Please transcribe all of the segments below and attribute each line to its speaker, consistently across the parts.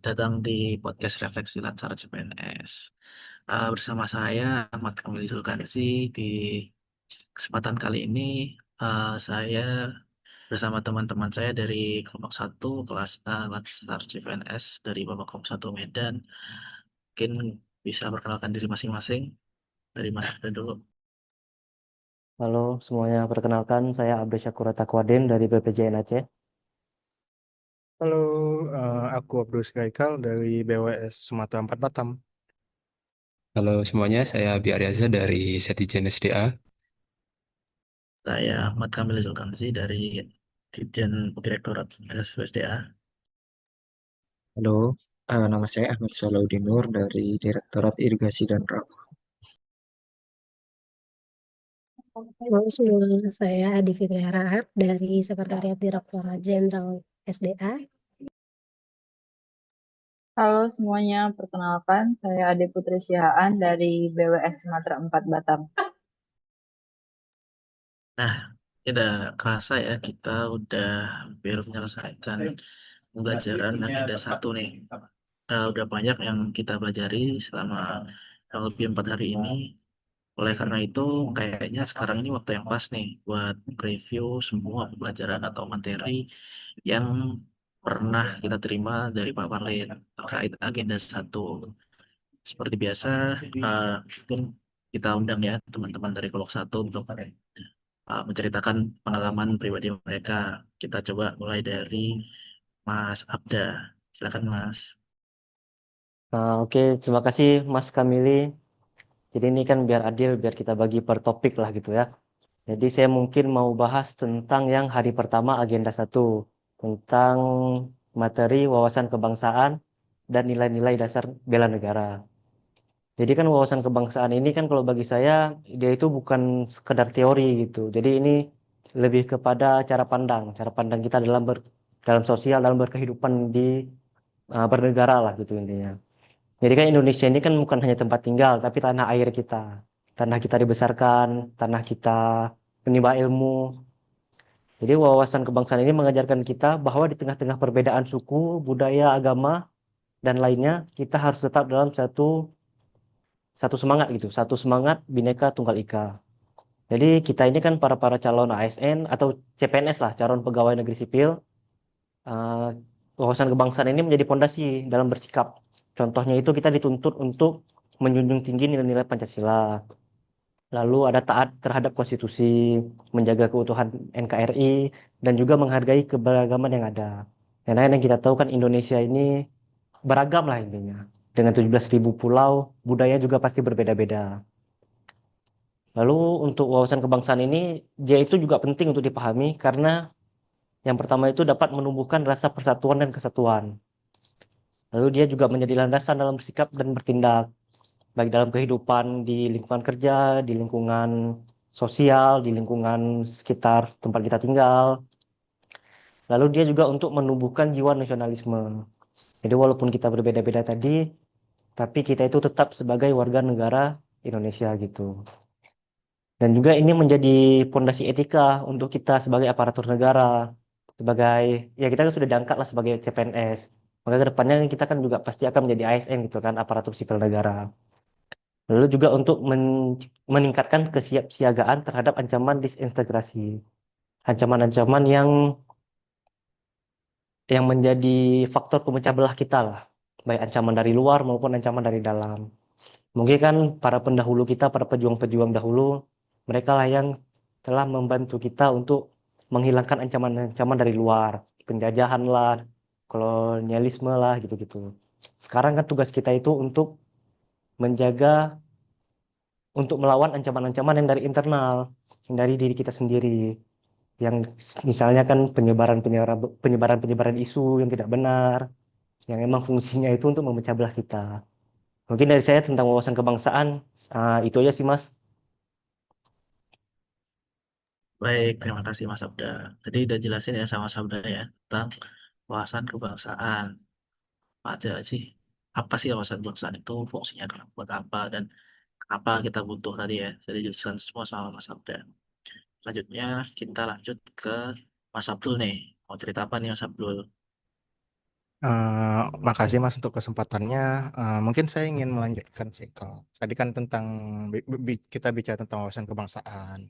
Speaker 1: datang di podcast Refleksi Latsar CPNS. Bersama saya Ahmad Kamil Zulkarsi. Di kesempatan kali ini saya bersama teman-teman saya dari kelompok 1 kelas A Latsar CPNS dari Babak 1 Medan. Mungkin bisa perkenalkan diri masing-masing dari Mas Arda dulu.
Speaker 2: Halo semuanya, perkenalkan saya Abdul Syakur Takwadin dari BPJN Aceh.
Speaker 3: Halo, aku Abdul Skaikal dari BWS Sumatera 4 Batam.
Speaker 4: Halo semuanya, saya Abi Aryaza dari Setijen SDA.
Speaker 1: Saya Ahmad Kamil Zulkarsi dari Ditjen Direktorat SWSDA.
Speaker 5: Halo, nama saya Ahmad Salahuddin Nur dari Direktorat Irigasi dan Rawa.
Speaker 6: Halo semua, saya Adi Fitri Harahap dari Sekretariat Direktorat Jenderal SDA.
Speaker 7: Halo semuanya, perkenalkan saya Ade Putri Sihaan dari BWS Sumatera 4 Batam.
Speaker 1: Nah, ini udah kerasa ya, kita udah hampir menyelesaikan pembelajaran agenda 1 nih. Udah banyak yang kita pelajari selama kurang lebih 4 hari ini. Oleh karena itu, kayaknya sekarang ini waktu yang pas nih buat review semua pembelajaran atau materi yang pernah kita terima dari Pak Marlin terkait agenda 1. Seperti biasa, mungkin kita undang ya teman-teman dari kelompok 1 untuk menceritakan pengalaman pribadi mereka. Kita coba mulai dari Mas Abda. Silakan Mas.
Speaker 2: Oke, terima kasih Mas Kamili. Jadi ini kan biar adil, biar kita bagi per topik lah gitu ya. Jadi saya mungkin mau bahas tentang yang hari pertama agenda 1, tentang materi wawasan kebangsaan dan nilai-nilai dasar bela negara. Jadi kan wawasan kebangsaan ini kan kalau bagi saya dia itu bukan sekedar teori gitu. Jadi ini lebih kepada cara pandang kita dalam sosial, dalam berkehidupan di bernegara lah gitu intinya. Jadi kan Indonesia ini kan bukan hanya tempat tinggal, tapi tanah air kita. Tanah kita dibesarkan, tanah kita menimba ilmu. Jadi wawasan kebangsaan ini mengajarkan kita bahwa di tengah-tengah perbedaan suku, budaya, agama, dan lainnya, kita harus tetap dalam satu satu semangat gitu, satu semangat Bhinneka Tunggal Ika. Jadi kita ini kan para calon ASN atau CPNS lah, calon pegawai negeri sipil. eh, Wawasan kebangsaan ini menjadi pondasi dalam bersikap. Contohnya itu kita dituntut untuk menjunjung tinggi nilai-nilai Pancasila. Lalu ada taat terhadap konstitusi, menjaga keutuhan NKRI, dan juga menghargai keberagaman yang ada. Karena yang kita tahu kan Indonesia ini beragam lah intinya. Dengan 17.000 pulau, budaya juga pasti berbeda-beda. Lalu untuk wawasan kebangsaan ini, dia itu juga penting untuk dipahami karena yang pertama itu dapat menumbuhkan rasa persatuan dan kesatuan. Lalu dia juga menjadi landasan dalam bersikap dan bertindak, baik dalam kehidupan di lingkungan kerja, di lingkungan sosial, di lingkungan sekitar tempat kita tinggal. Lalu dia juga untuk menumbuhkan jiwa nasionalisme. Jadi walaupun kita berbeda-beda tadi, tapi kita itu tetap sebagai warga negara Indonesia gitu. Dan juga ini menjadi pondasi etika untuk kita sebagai aparatur negara, sebagai ya kita kan sudah diangkat lah sebagai CPNS. Maka kedepannya kita kan juga pasti akan menjadi ASN gitu kan, aparatur sipil negara. Lalu juga untuk meningkatkan kesiapsiagaan terhadap ancaman disintegrasi, ancaman-ancaman yang menjadi faktor pemecah belah kita lah, baik ancaman dari luar maupun ancaman dari dalam. Mungkin kan para pendahulu kita, para pejuang-pejuang dahulu, mereka lah yang telah membantu kita untuk menghilangkan ancaman-ancaman dari luar, penjajahan lah, kolonialisme lah, gitu-gitu. Sekarang kan tugas kita itu untuk menjaga, untuk melawan ancaman-ancaman yang dari internal, yang dari diri kita sendiri. Yang misalnya kan penyebaran-penyebaran isu yang tidak benar, yang emang fungsinya itu untuk memecah belah kita. Mungkin dari saya tentang wawasan kebangsaan, itu aja sih Mas.
Speaker 1: Baik, terima kasih Mas Abda. Tadi udah jelasin ya sama Mas Abda ya tentang wawasan kebangsaan. Apa aja sih? Apa sih wawasan kebangsaan itu? Fungsinya buat apa? Dan apa kita butuh tadi ya? Jadi jelaskan semua sama Mas Abda. Selanjutnya kita lanjut ke Mas Abdul nih. Mau cerita apa nih Mas Abdul?
Speaker 3: Makasih Mas untuk kesempatannya. Mungkin saya ingin melanjutkan sih kalau tadi kan tentang kita bicara tentang wawasan kebangsaan.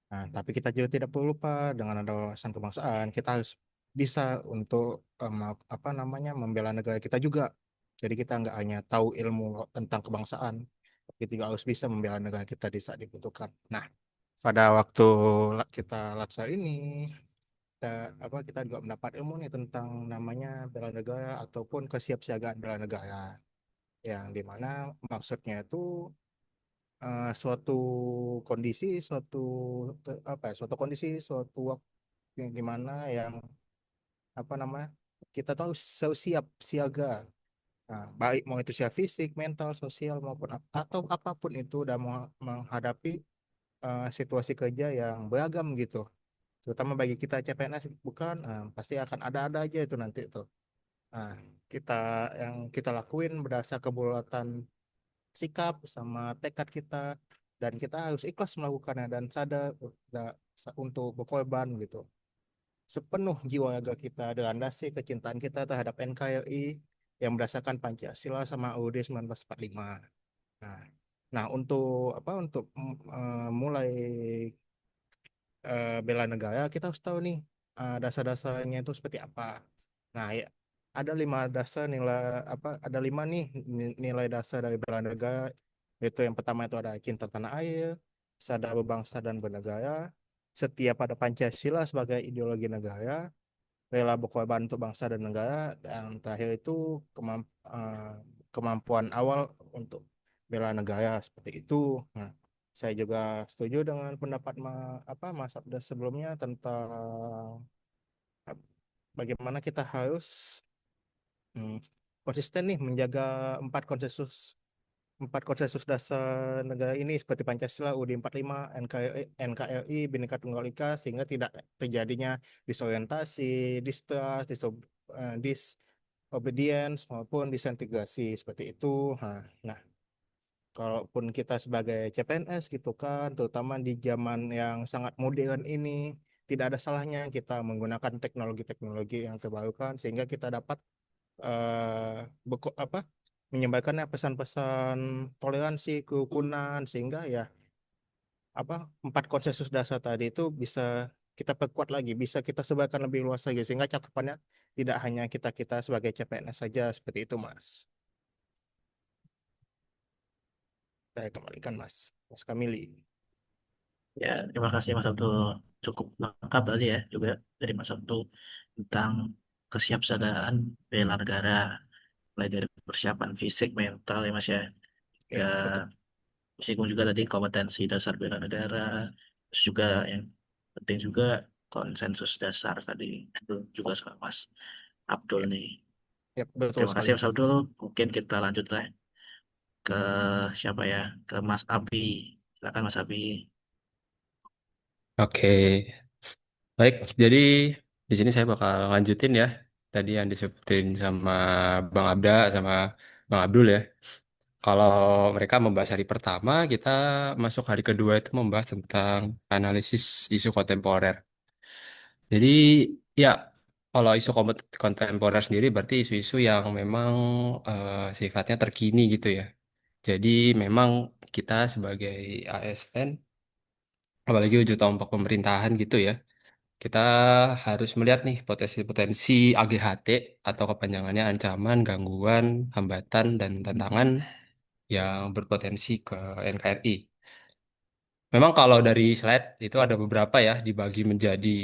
Speaker 3: Nah, tapi kita juga tidak perlu lupa dengan ada wawasan kebangsaan, kita harus bisa untuk apa namanya membela negara kita juga. Jadi kita nggak hanya tahu ilmu tentang kebangsaan, tapi juga harus bisa membela negara kita di saat dibutuhkan. Nah, pada waktu kita laksa ini, kita juga mendapat ilmu nih tentang namanya bela negara ataupun kesiapsiagaan bela negara, yang dimana maksudnya itu suatu kondisi, suatu kondisi, suatu waktu yang dimana yang apa namanya kita tahu siap siaga. Nah, baik mau itu siap fisik, mental, sosial maupun atau apapun itu dan menghadapi situasi kerja yang beragam gitu. Terutama bagi kita CPNS bukan, pasti akan ada-ada aja itu nanti tuh. Nah, kita yang kita lakuin berdasar kebulatan sikap sama tekad kita, dan kita harus ikhlas melakukannya dan sadar untuk berkorban gitu. Sepenuh jiwa raga kita dilandasi kecintaan kita terhadap NKRI yang berdasarkan Pancasila sama UUD 1945. Nah, nah untuk mulai bela negara kita harus tahu nih dasar-dasarnya itu seperti apa. Nah, ya, ada lima nih nilai dasar dari bela negara. Itu yang pertama itu ada cinta tanah air, sadar berbangsa dan bernegara, setia pada Pancasila sebagai ideologi negara, rela berkorban untuk bangsa dan negara, dan terakhir itu kemampuan awal untuk bela negara seperti itu. Nah, saya juga setuju dengan pendapat Mas Abdas sebelumnya tentang bagaimana kita harus hmm, konsisten nih menjaga empat konsensus empat konsensus dasar negara ini seperti Pancasila, UUD 45, NKRI, Bhinneka Tunggal Ika, sehingga tidak terjadinya disorientasi, distrust, disobedience maupun disintegrasi seperti itu. Nah, kalaupun kita sebagai CPNS gitu kan, terutama di zaman yang sangat modern ini, tidak ada salahnya kita menggunakan teknologi-teknologi yang terbarukan sehingga kita dapat menyebarkannya pesan-pesan toleransi, kerukunan, sehingga ya empat konsensus dasar tadi itu bisa kita perkuat lagi, bisa kita sebarkan lebih luas lagi sehingga cakupannya tidak hanya kita-kita sebagai CPNS saja seperti itu, Mas. Saya kembalikan Mas Kamili.
Speaker 1: Ya, terima kasih Mas Abdul. Cukup lengkap tadi ya juga dari Mas Abdul tentang kesiapsiagaan bela negara, mulai dari persiapan fisik, mental ya Mas ya.
Speaker 3: Ya,
Speaker 1: Ya,
Speaker 3: betul.
Speaker 1: meskipun juga tadi kompetensi dasar bela negara, terus juga yang penting juga konsensus dasar tadi itu juga sama Mas Abdul
Speaker 3: Ya,
Speaker 1: nih.
Speaker 3: ya, betul
Speaker 1: Terima
Speaker 3: sekali,
Speaker 1: kasih Mas
Speaker 3: Mas.
Speaker 1: Abdul. Mungkin kita lanjut lah ke siapa ya? Ke Mas Abi. Silakan Mas Abi.
Speaker 4: Oke, baik. Jadi di sini saya bakal lanjutin ya. Tadi yang disebutin sama Bang Abda sama Bang Abdul ya. Kalau mereka membahas hari pertama, kita masuk hari kedua itu membahas tentang analisis isu kontemporer. Jadi ya, kalau isu kontemporer sendiri berarti isu-isu yang memang sifatnya terkini gitu ya. Jadi memang kita sebagai ASN, apalagi ujung tombak pemerintahan gitu ya, kita harus melihat nih potensi-potensi AGHT atau kepanjangannya ancaman, gangguan, hambatan, dan tantangan yang berpotensi ke NKRI. Memang kalau dari slide itu ada beberapa ya dibagi menjadi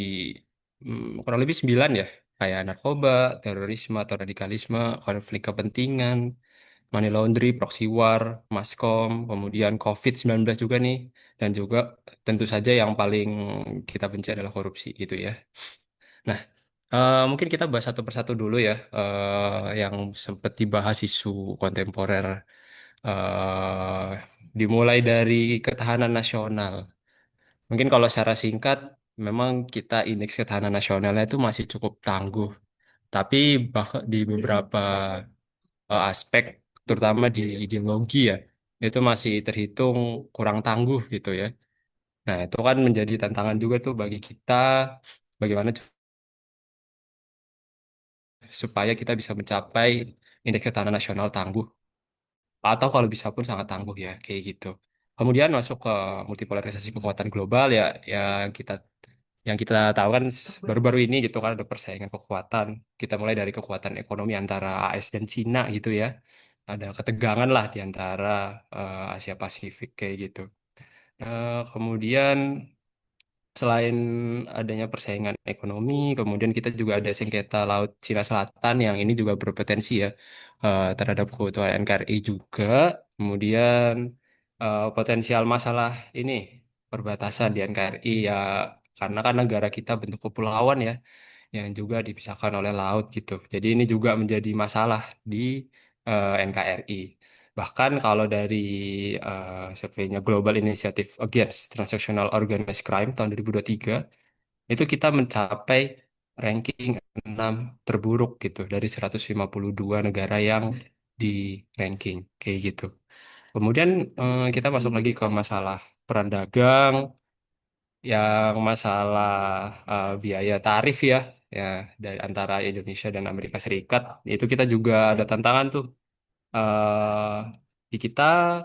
Speaker 4: kurang lebih 9 ya. Kayak narkoba, terorisme atau radikalisme, konflik kepentingan, money laundry, proxy war, maskom, kemudian COVID-19 juga nih. Dan juga tentu saja yang paling kita benci adalah korupsi gitu ya. Nah, mungkin kita bahas satu persatu dulu ya, yang sempat dibahas isu kontemporer. eh Dimulai dari ketahanan nasional. Mungkin kalau secara singkat, memang kita indeks ketahanan nasionalnya itu masih cukup tangguh. Tapi bahkan di beberapa aspek, terutama di ideologi ya, itu masih terhitung kurang tangguh gitu ya. Nah, itu kan menjadi tantangan juga tuh bagi kita, bagaimana supaya kita bisa mencapai indeks ketahanan nasional tangguh atau kalau bisa pun sangat tangguh ya kayak gitu. Kemudian masuk ke multipolarisasi kekuatan global ya yang kita tahu kan baru-baru ini gitu kan ada persaingan kekuatan. Kita mulai dari kekuatan ekonomi antara AS dan Cina gitu ya. Ada ketegangan lah di antara Asia Pasifik kayak gitu. Kemudian selain adanya persaingan ekonomi, kemudian kita juga ada sengketa Laut Cina Selatan yang ini juga berpotensi ya terhadap keutuhan NKRI juga. Kemudian potensial masalah ini perbatasan di NKRI ya karena kan negara kita bentuk kepulauan ya yang juga dipisahkan oleh laut gitu. Jadi ini juga menjadi masalah di NKRI. Bahkan kalau dari surveinya Global Initiative Against Transnational Organized Crime tahun 2023, itu kita mencapai ranking 6 terburuk gitu dari 152 negara yang di ranking kayak gitu. Kemudian kita masuk lagi ke masalah perang dagang, yang masalah biaya tarif ya dari antara Indonesia dan Amerika Serikat itu kita juga ada tantangan tuh. Di kita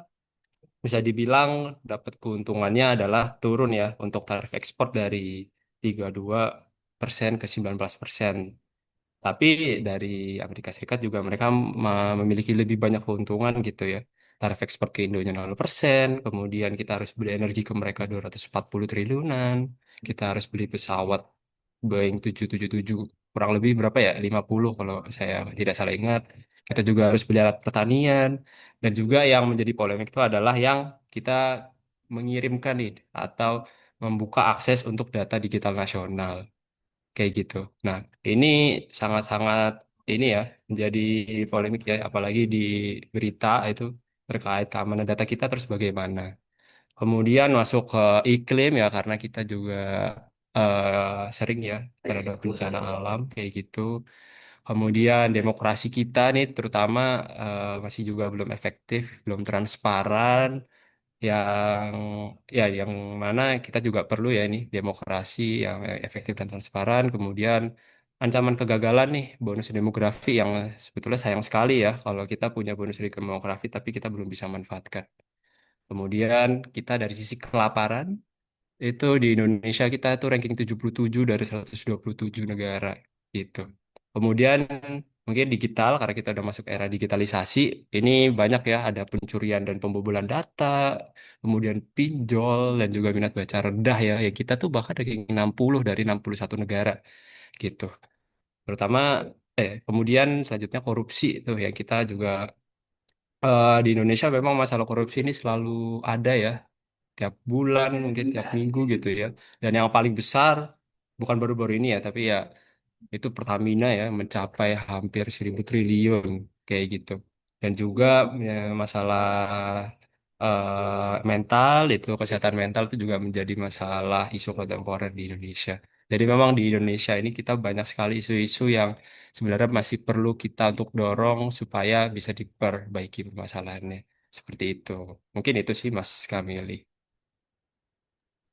Speaker 4: bisa dibilang dapat keuntungannya adalah turun ya untuk tarif ekspor dari 32% ke 19%. Tapi dari Amerika Serikat juga mereka memiliki lebih banyak keuntungan gitu ya. Tarif ekspor ke Indonesia 0%, kemudian kita harus beli energi ke mereka 240 triliunan, kita harus beli pesawat Boeing 777 kurang lebih berapa ya? 50 kalau saya tidak salah ingat. Kita juga harus beli alat pertanian dan juga yang menjadi polemik itu adalah yang kita mengirimkan nih atau membuka akses untuk data digital nasional kayak gitu. Nah, ini sangat-sangat ini ya menjadi polemik ya apalagi di berita itu terkait keamanan data kita terus bagaimana. Kemudian masuk ke iklim ya karena kita juga sering ya terhadap bencana alam kayak gitu. Kemudian demokrasi kita nih terutama masih juga belum efektif, belum transparan, yang yang mana kita juga perlu ya ini demokrasi yang efektif dan transparan. Kemudian ancaman kegagalan nih bonus demografi yang sebetulnya sayang sekali ya kalau kita punya bonus demografi tapi kita belum bisa manfaatkan. Kemudian kita dari sisi kelaparan itu di Indonesia kita tuh ranking 77 dari 127 negara gitu. Kemudian mungkin digital karena kita udah masuk era digitalisasi, ini banyak ya ada pencurian dan pembobolan data, kemudian pinjol dan juga minat baca rendah ya. Yang kita tuh bahkan ranking 60 dari 61 negara gitu. Terutama kemudian selanjutnya korupsi tuh yang kita juga di Indonesia memang masalah korupsi ini selalu ada ya tiap bulan mungkin tiap minggu gitu ya dan yang paling besar bukan baru-baru ini ya tapi ya itu Pertamina ya mencapai hampir 1.000 triliun kayak gitu dan juga ya, masalah mental itu kesehatan mental itu juga menjadi masalah isu kontemporer di Indonesia jadi memang di Indonesia ini kita banyak sekali isu-isu yang sebenarnya masih perlu kita untuk dorong supaya bisa diperbaiki permasalahannya seperti itu mungkin itu sih Mas Kamili.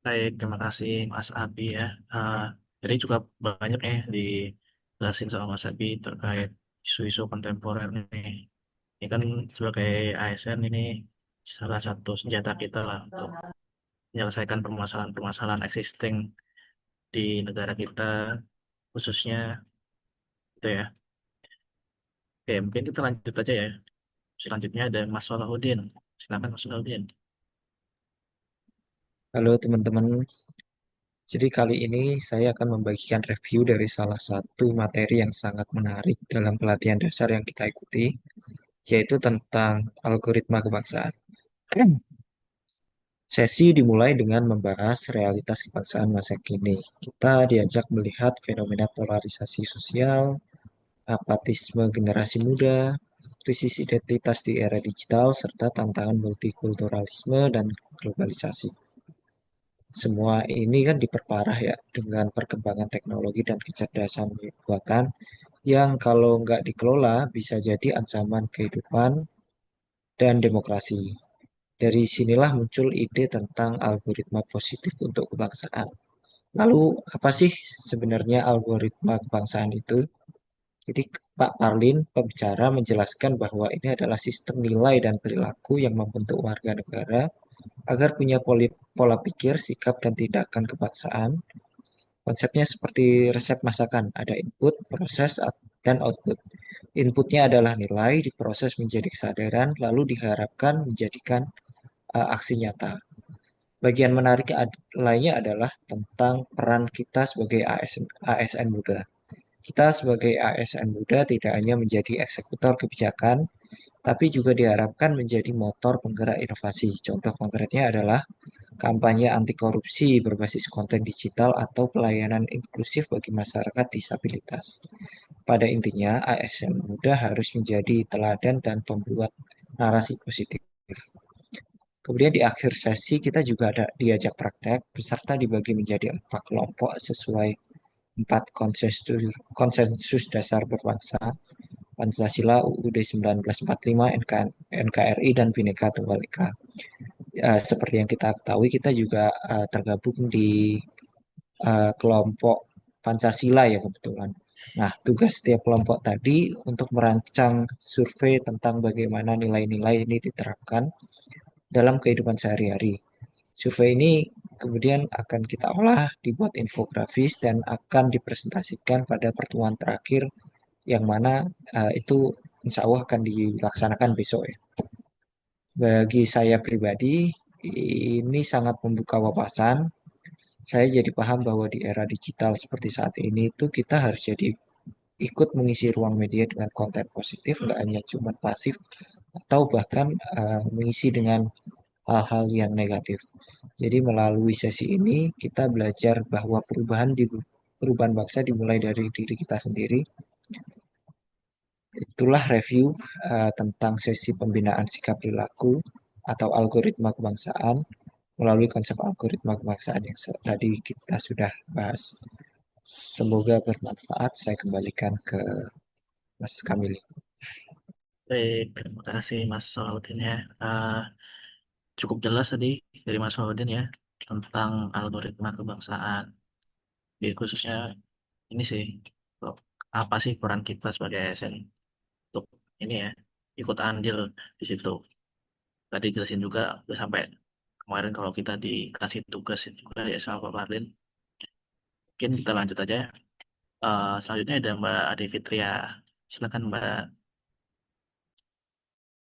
Speaker 1: Baik, terima kasih Mas Abi ya. Eh, jadi juga banyak ya dijelasin sama Mas Abi terkait isu-isu kontemporer nih. Ini kan sebagai ASN ini salah satu senjata kita lah untuk menyelesaikan permasalahan-permasalahan existing di negara kita khususnya itu ya. Oke, mungkin kita lanjut aja ya. Selanjutnya ada Mas Salahuddin. Silakan Mas Salahuddin.
Speaker 5: Halo teman-teman, jadi kali ini saya akan membagikan review dari salah satu materi yang sangat menarik dalam pelatihan dasar yang kita ikuti, yaitu tentang algoritma kebangsaan. Sesi dimulai dengan membahas realitas kebangsaan masa kini. Kita diajak melihat fenomena polarisasi sosial, apatisme generasi muda, krisis identitas di era digital, serta tantangan multikulturalisme dan globalisasi. Semua ini kan diperparah ya dengan perkembangan teknologi dan kecerdasan buatan yang kalau nggak dikelola bisa jadi ancaman kehidupan dan demokrasi. Dari sinilah muncul ide tentang algoritma positif untuk kebangsaan. Lalu apa sih sebenarnya algoritma kebangsaan itu? Jadi Pak Parlin, pembicara, menjelaskan bahwa ini adalah sistem nilai dan perilaku yang membentuk warga negara agar punya pola pikir, sikap, dan tindakan kebangsaan. Konsepnya seperti resep masakan, ada input, proses, dan output. Inputnya adalah nilai, diproses menjadi kesadaran, lalu diharapkan menjadikan aksi nyata. Bagian menarik lainnya adalah tentang peran kita sebagai ASN muda. Kita sebagai ASN muda tidak hanya menjadi eksekutor kebijakan, tapi juga diharapkan menjadi motor penggerak inovasi. Contoh konkretnya adalah kampanye anti korupsi berbasis konten digital atau pelayanan inklusif bagi masyarakat disabilitas. Pada intinya, ASN muda harus menjadi teladan dan pembuat narasi positif. Kemudian di akhir sesi kita juga ada diajak praktek, peserta dibagi menjadi 4 kelompok sesuai 4 konsensus dasar berbangsa, Pancasila, UUD 1945, NKRI, dan Bhinneka Tunggal Ika. Seperti yang kita ketahui, kita juga tergabung di kelompok Pancasila ya kebetulan. Nah, tugas setiap kelompok tadi untuk merancang survei tentang bagaimana nilai-nilai ini diterapkan dalam kehidupan sehari-hari. Survei ini kemudian akan kita olah, dibuat infografis, dan akan dipresentasikan pada pertemuan terakhir yang mana itu insya Allah akan dilaksanakan besok ya. Bagi saya pribadi, ini sangat membuka wawasan. Saya jadi paham bahwa di era digital seperti saat ini itu kita harus jadi ikut mengisi ruang media dengan konten positif, nggak hanya cuma pasif atau bahkan mengisi dengan hal-hal yang negatif. Jadi melalui sesi ini kita belajar bahwa perubahan bangsa dimulai dari diri kita sendiri. Itulah review tentang sesi pembinaan sikap perilaku atau algoritma kebangsaan melalui konsep algoritma kebangsaan yang tadi kita sudah bahas. Semoga bermanfaat. Saya kembalikan ke Mas Kamili.
Speaker 1: Baik, terima kasih Mas Salahuddin ya. Cukup jelas tadi dari Mas Salahuddin ya tentang algoritma kebangsaan. Jadi khususnya ini sih, apa sih peran kita sebagai ASN untuk ini ya, ikut andil di situ. Tadi jelasin juga udah sampai kemarin kalau kita dikasih tugas itu juga ya sama Pak Marlin. Mungkin kita lanjut aja. Selanjutnya ada Mbak Ade Fitria. Silakan Mbak.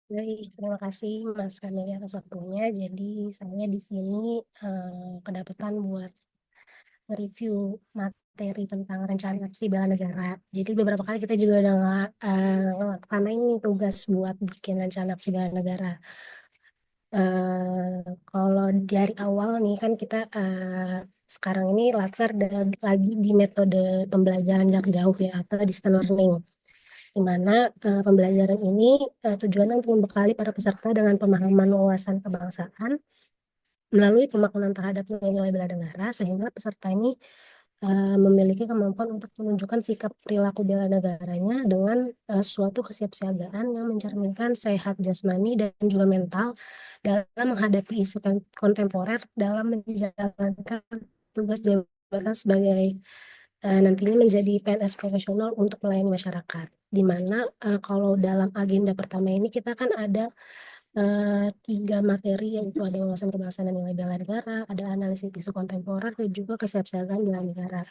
Speaker 6: Baik, terima kasih Mas Kamil atas waktunya. Jadi saya di sini kedapatan buat review materi tentang rencana aksi bela negara. Jadi beberapa kali kita juga udah ngelaksanain tugas buat bikin rencana aksi bela negara. Kalau dari awal nih kan kita sekarang ini latsar lagi di metode pembelajaran jarak jauh ya atau distance learning, di mana pembelajaran ini tujuannya untuk membekali para peserta dengan pemahaman wawasan kebangsaan melalui pemaknaan terhadap nilai-nilai bela negara sehingga peserta ini memiliki kemampuan untuk menunjukkan sikap perilaku bela negaranya dengan suatu kesiapsiagaan yang mencerminkan sehat jasmani dan juga mental dalam menghadapi isu kontemporer dalam menjalankan tugas jabatan sebagai nantinya menjadi PNS profesional untuk melayani masyarakat. Di mana kalau dalam agenda pertama ini kita kan ada 3 materi, yaitu ada wawasan kebangsaan dan nilai bela negara, ada analisis isu kontemporer, dan juga kesiapsiagaan bela negara.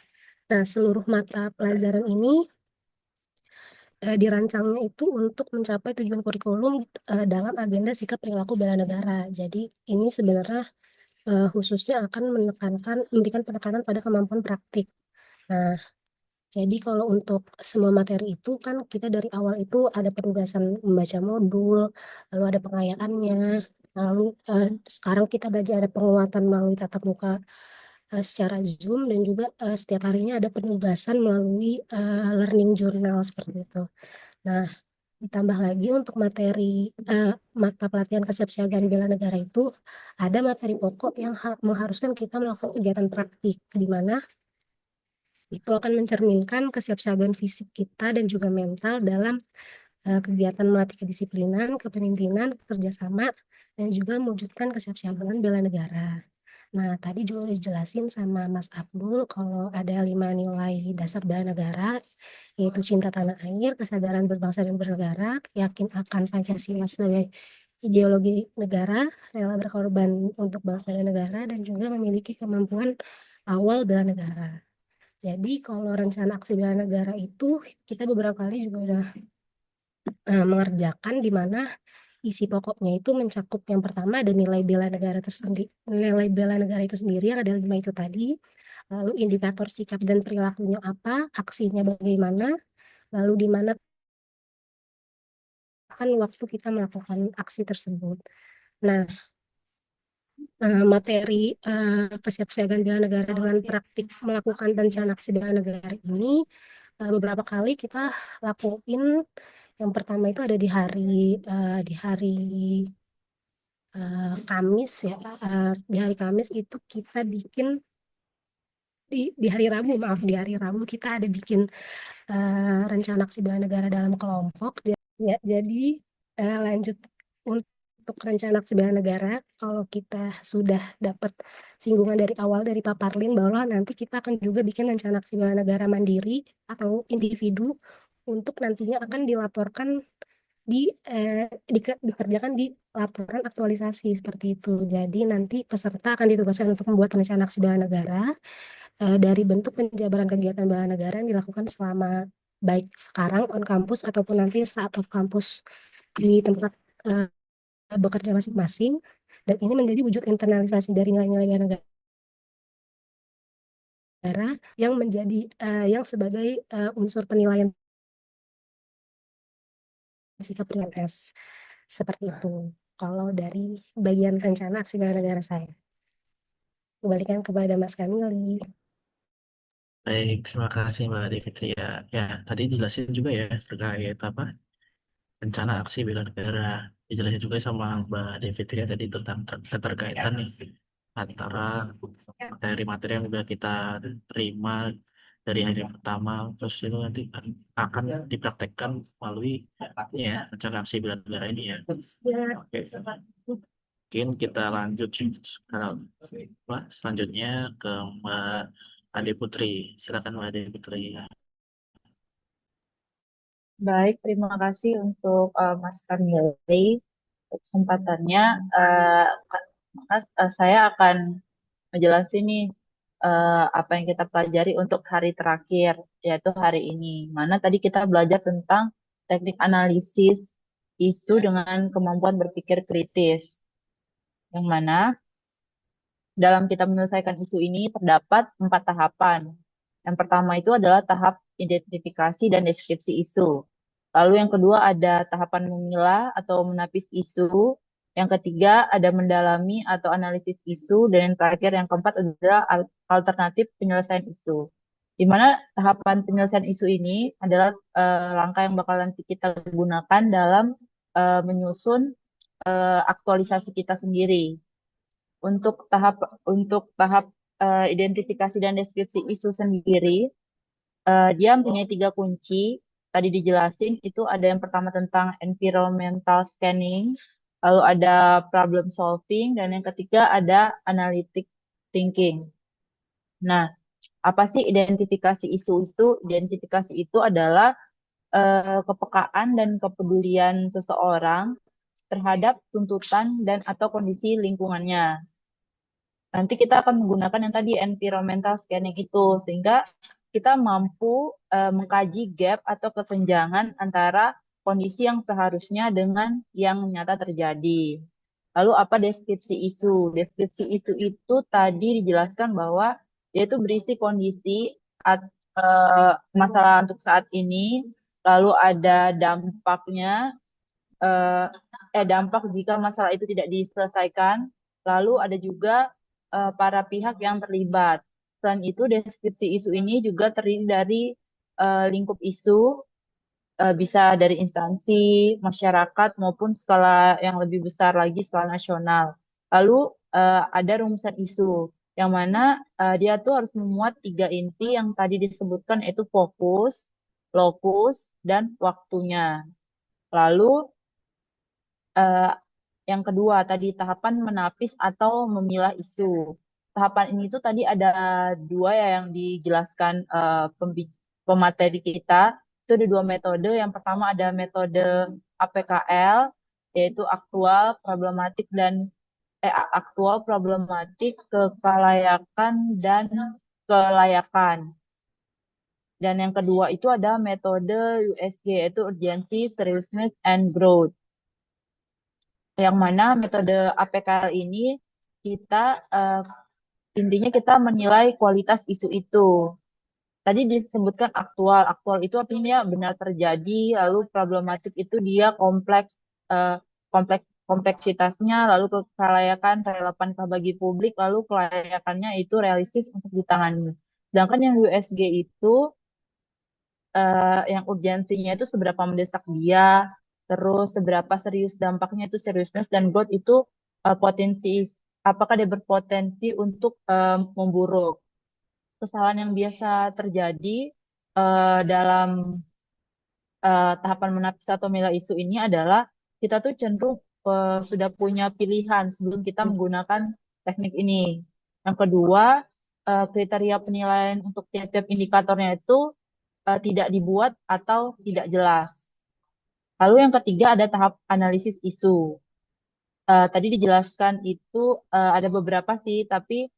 Speaker 6: Nah, seluruh mata pelajaran ini dirancangnya itu untuk mencapai tujuan kurikulum dalam agenda sikap perilaku bela negara. Jadi ini sebenarnya khususnya akan memberikan penekanan pada kemampuan praktik. Nah, jadi kalau untuk semua materi itu kan kita dari awal itu ada penugasan membaca modul, lalu ada pengayaannya, lalu sekarang kita lagi ada penguatan melalui tatap muka secara Zoom dan juga setiap harinya ada penugasan melalui learning journal seperti itu. Nah, ditambah lagi untuk materi mata pelatihan kesiapsiagaan bela negara itu ada materi pokok yang mengharuskan kita melakukan kegiatan praktik di mana itu akan mencerminkan kesiapsiagaan fisik kita dan juga mental dalam kegiatan melatih kedisiplinan, kepemimpinan, kerjasama, dan juga mewujudkan kesiapsiagaan bela negara. Nah, tadi juga udah dijelasin sama Mas Abdul kalau ada 5 nilai dasar bela negara, yaitu cinta tanah air, kesadaran berbangsa dan bernegara, yakin akan Pancasila sebagai ideologi negara, rela berkorban untuk bangsa dan negara, dan juga memiliki kemampuan awal bela negara. Jadi kalau rencana aksi bela negara itu kita beberapa kali juga udah mengerjakan, di mana isi pokoknya itu mencakup yang pertama ada nilai bela negara tersendiri, nilai bela negara itu sendiri yang ada 5 itu tadi, lalu indikator sikap dan perilakunya apa, aksinya bagaimana, lalu di mana kan waktu kita melakukan aksi tersebut. Nah, materi kesiapsiagaan bela negara dengan praktik melakukan rencana aksi bela negara ini beberapa kali kita lakuin. Yang pertama itu ada di hari Kamis ya. Di hari Kamis itu kita bikin di hari Rabu, maaf, di hari Rabu kita ada bikin rencana aksi bela negara dalam kelompok. Ya, jadi lanjut untuk rencana aksi bela negara, kalau kita sudah dapat singgungan dari awal dari Pak Parlin bahwa nanti kita akan juga bikin rencana aksi bela negara mandiri atau individu untuk nantinya akan dilaporkan dikerjakan di laporan aktualisasi seperti itu. Jadi nanti peserta akan ditugaskan untuk membuat rencana aksi bela negara dari bentuk penjabaran kegiatan bela negara yang dilakukan selama baik sekarang on campus ataupun nanti saat off campus di tempat bekerja masing-masing. Dan ini menjadi wujud internalisasi dari nilai-nilai bela negara yang menjadi yang sebagai unsur penilaian sikap PNS. Seperti itu. Kalau dari bagian rencana aksi bela negara saya. Kembalikan kepada Mas Kamili.
Speaker 1: Baik, terima kasih Mbak Devitri ya. Ya, tadi jelasin juga ya terkait apa rencana aksi bela negara. Dijelasin juga sama Mbak Devitri ya tadi tentang keterkaitan nih antara materi-materi yang udah kita terima dari hari pertama, terus itu nanti akan dipraktekkan melalui ya rencana aksi bela negara ini ya. Oke. Mungkin kita lanjut sekarang Mbak, selanjutnya ke Mbak Ade Putri. Silakan Mbak Ade Putri.
Speaker 7: Baik, terima kasih untuk Mas Kamili untuk kesempatannya. Eh, maka saya akan menjelaskan nih apa yang kita pelajari untuk hari terakhir, yaitu hari ini. Mana tadi kita belajar tentang teknik analisis isu dengan kemampuan berpikir kritis. Yang mana dalam kita menyelesaikan isu ini terdapat 4 tahapan. Yang pertama itu adalah tahap identifikasi dan deskripsi isu. Lalu yang kedua ada tahapan memilah atau menapis isu. Yang ketiga ada mendalami atau analisis isu. Dan yang terakhir yang keempat adalah alternatif penyelesaian isu. Di mana tahapan penyelesaian isu ini adalah langkah yang bakal nanti kita gunakan dalam menyusun aktualisasi kita sendiri. Untuk tahap identifikasi dan deskripsi isu sendiri, dia mempunyai 3 kunci. Tadi dijelasin itu ada yang pertama tentang environmental scanning, lalu ada problem solving, dan yang ketiga ada analytic thinking. Nah, apa sih identifikasi isu itu? Identifikasi itu adalah kepekaan dan kepedulian seseorang terhadap tuntutan dan atau kondisi lingkungannya. Nanti kita akan menggunakan yang tadi environmental scanning itu, sehingga kita mampu mengkaji gap atau kesenjangan antara kondisi yang seharusnya dengan yang nyata terjadi. Lalu apa deskripsi isu? Deskripsi isu itu tadi dijelaskan bahwa dia itu berisi kondisi masalah untuk saat ini, lalu ada dampaknya, dampak jika masalah itu tidak diselesaikan, lalu ada juga para pihak yang terlibat. Selain itu, deskripsi isu ini juga terdiri dari lingkup isu, bisa dari instansi, masyarakat, maupun skala yang lebih besar lagi, skala nasional. Lalu ada rumusan isu, yang mana dia tuh harus memuat 3 inti yang tadi disebutkan, yaitu fokus, lokus, dan waktunya. Lalu yang kedua tadi tahapan menapis atau memilah isu. tahapan ini tuh tadi ada dua ya yang dijelaskan pemateri kita. Itu ada dua metode. Yang pertama ada metode APKL, yaitu aktual, problematik, kekalayakan, dan kelayakan. Dan yang kedua itu ada metode USG, yaitu urgency, seriousness, and growth. Yang mana metode APKL ini kita intinya kita menilai kualitas isu itu. Tadi disebutkan aktual. Aktual itu artinya benar terjadi, lalu problematik itu dia kompleksitasnya, lalu kelayakan relevankah bagi publik, lalu kelayakannya itu realistis untuk ditangani. Sedangkan yang USG itu yang urgensinya itu seberapa mendesak dia, terus seberapa serius dampaknya itu seriousness, dan growth itu potensi, apakah dia berpotensi untuk memburuk. Kesalahan yang biasa terjadi dalam tahapan menapis atau milah isu ini adalah kita tuh cenderung sudah punya pilihan sebelum kita menggunakan teknik ini. Yang kedua, kriteria penilaian untuk tiap-tiap indikatornya itu tidak dibuat atau tidak jelas. Lalu yang ketiga ada tahap analisis isu. Tadi dijelaskan itu ada beberapa sih, tapi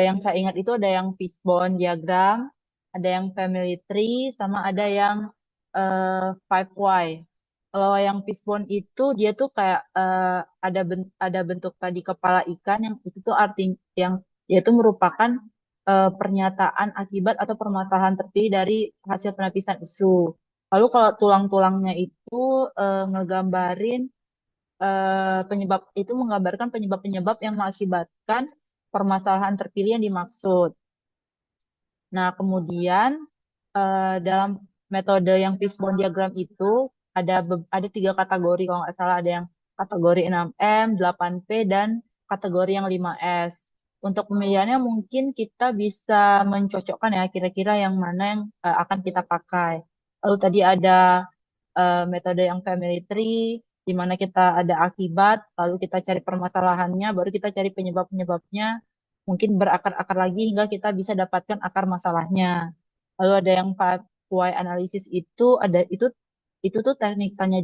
Speaker 7: yang saya ingat itu ada yang fishbone diagram, ada yang family tree, sama ada yang 5 why. Kalau yang fishbone itu dia tuh kayak ada bentuk tadi kepala ikan yang itu tuh artinya yang dia itu merupakan pernyataan akibat atau permasalahan terpilih dari hasil penapisan isu. Lalu kalau tulang-tulangnya itu ngegambarin menggambarkan penyebab-penyebab yang mengakibatkan permasalahan terpilih yang dimaksud. Nah, kemudian dalam metode yang fishbone diagram itu ada 3 kategori kalau nggak salah, ada yang kategori 6M, 8P, dan kategori yang 5S. Untuk pemilihannya mungkin kita bisa mencocokkan ya kira-kira yang mana yang akan kita pakai. Lalu tadi ada metode yang family tree, di mana kita ada akibat, lalu kita cari permasalahannya, baru kita cari penyebab-penyebabnya, mungkin berakar-akar lagi hingga kita bisa dapatkan akar masalahnya. Lalu ada yang 5 why analisis itu tuh teknik tanya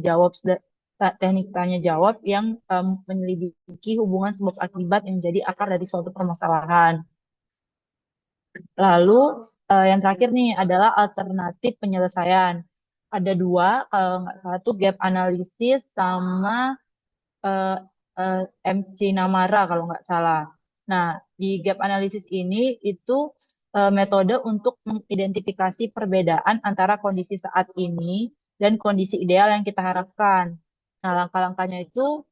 Speaker 7: jawab yang menyelidiki hubungan sebab akibat yang jadi akar dari suatu permasalahan. Lalu yang terakhir nih adalah alternatif penyelesaian. Ada dua, kalau nggak salah tuh gap analisis sama eh, MC Namara kalau nggak salah. Nah, di gap analisis ini itu metode untuk mengidentifikasi perbedaan antara kondisi saat ini dan kondisi ideal yang kita harapkan. Nah, langkah-langkahnya itu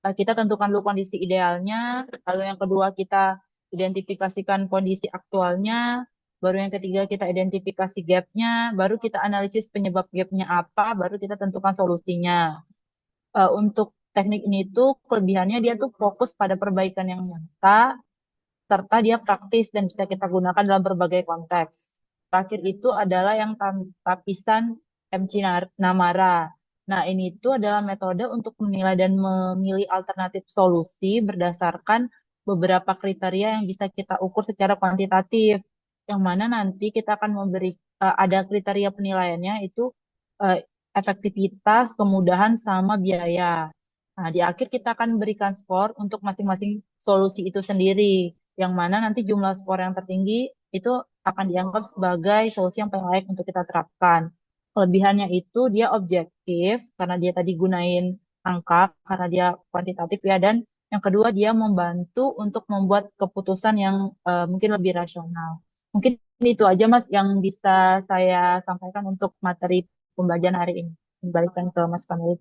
Speaker 7: kita tentukan dulu kondisi idealnya, lalu yang kedua kita identifikasikan kondisi aktualnya, baru yang ketiga kita identifikasi gapnya, baru kita analisis penyebab gapnya apa, baru kita tentukan solusinya. Untuk teknik ini tuh kelebihannya dia tuh fokus pada perbaikan yang nyata, serta dia praktis dan bisa kita gunakan dalam berbagai konteks. Terakhir itu adalah yang tapisan MC Namara. Nah, ini itu adalah metode untuk menilai dan memilih alternatif solusi berdasarkan beberapa kriteria yang bisa kita ukur secara kuantitatif. Yang mana nanti kita akan ada kriteria penilaiannya itu eh, efektivitas, kemudahan, sama biaya. Nah, di akhir kita akan berikan skor untuk masing-masing solusi itu sendiri, yang mana nanti jumlah skor yang tertinggi itu akan dianggap sebagai solusi yang paling layak untuk kita terapkan. Kelebihannya itu dia objektif, karena dia tadi gunain angka, karena dia kuantitatif ya, dan yang kedua dia membantu untuk membuat keputusan yang mungkin lebih rasional. Mungkin itu aja Mas yang bisa saya sampaikan untuk materi pembelajaran hari ini. Kembalikan ke Mas Panel.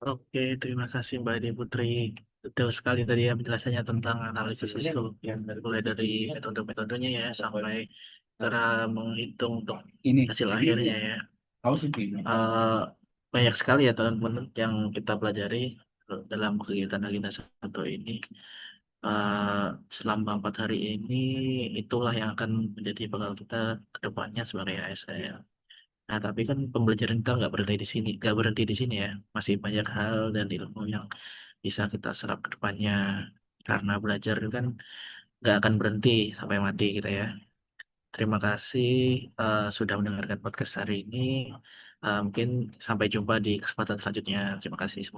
Speaker 1: Oke, terima kasih Mbak Edi Putri. Detail sekali tadi ya penjelasannya tentang analisis risiko, yang mulai dari metode-metodenya ya sampai cara menghitung untuk hasil akhirnya ya. Eh, Banyak sekali ya teman-teman yang kita pelajari dalam kegiatan agenda satu ini. Eh, Selama 4 hari ini itulah yang akan menjadi bekal kita ke depannya sebagai ASN. Nah, tapi kan pembelajaran kita nggak berhenti di sini ya. Masih banyak hal dan ilmu yang bisa kita serap ke depannya. Karena belajar itu kan nggak akan berhenti sampai mati gitu ya. Terima kasih sudah mendengarkan podcast hari ini. Mungkin sampai jumpa di kesempatan selanjutnya. Terima kasih semua.